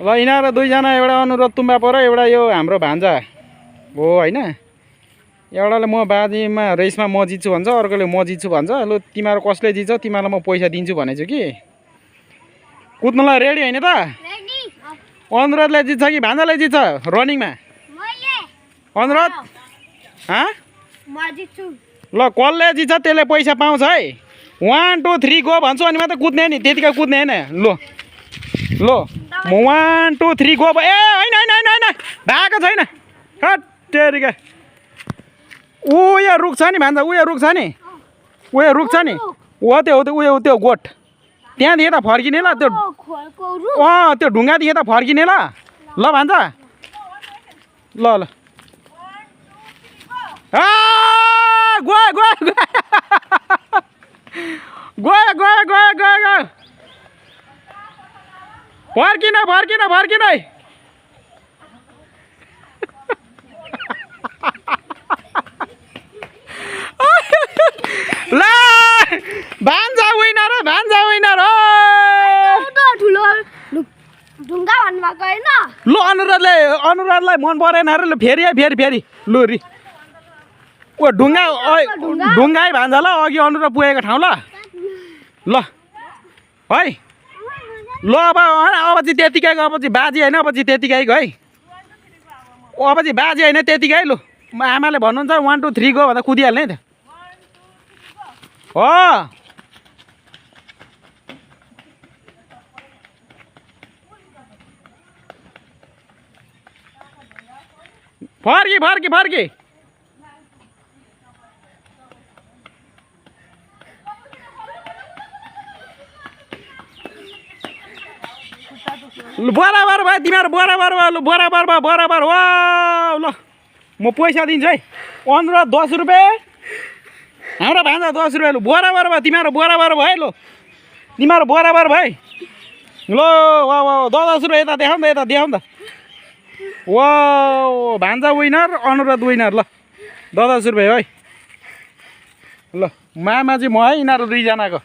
ल यिनीहरू दुईजना एउटा अनुरोध तुम्बा पर एउटा यो हाम्रो भान्जा हो होइन। एउटाले म बाजीमा रेसमा म जित्छु भन्छ, अर्कोले म जित्छु भन्छ। लु तिमीहरू कसले जित्छ तिमीहरूलाई म पैसा दिन्छु भनेको छु कि। कुद्नलाई रेडी होइन त? अनुरोधले जित्छ कि भान्जाले जित्छ रनिङमा? अनुरोध ल कसले जित्छ त्यसले पैसा पाउँछ है। 1 2 3 गो भन्छु अनि मात्रै कुद्ने नि, त्यतिकै कुद्ने होइन। ल ल म 1 2 3 गो ए होइन होइन होइन होइन भएको छैन हट्टेरिका। उयो रुख छ नि भान्जा, उयो रुख छ नि, उयो रुख छ नि, हो त्यो उयो त्यो गोठ त्यहाँदेखि त फर्किने ल। त्यो त्यो ढुङ्गादेखि त फर्किने ल। ल भान्जा ल ल गयो गयो गयो गयो गयो गयो गयो फर्किन फर्किन फर्किन है। ला भान्जा विनर हो, भान्जा विनर हो। ढुङ्गा भन्नुभएको होइन? लु अनुरोधलाई मन परेन अरे। लु फेरि है फेरि फेरि लु रि ओ ढुङ्गा ढुङ्गा है भान्जा ल। अघि अनुरोध पुगेको ठाउँ ल ल है। ल अब चाहिँ त्यतिकै अब चाहिँ बाजी होइन, अब चाहिँ त्यतिकै है। अब चाहिँ बाजी होइन त्यतिकै। लु आमाले भन्नुहुन्छ 1 2 3 गो भन्दा कुदिहाल्ने त हो। फर्की फर्की फर्की लु बराबर भयो तिमीहरू, बराबर भयो। लु बराबर भयो बराबर वा। ल म पैसा दिन्छु है। अनुरोध 10 रुपियाँ, हाम्रो भान्जा 10 रुपियाँ। लु बराबर भयो तिमीहरू, बराबर भयो है। लु तिमीहरू बराबर भयो। ल वा वा 10 रुपियाँ यता देखाउँ न त, यता देखाउँ न त। वा भान्जा विनर, अनुरोध विनर। ल 10 रुपियाँ है। ल मामा चाहिँ म है, यिनीहरू दुईजनाको।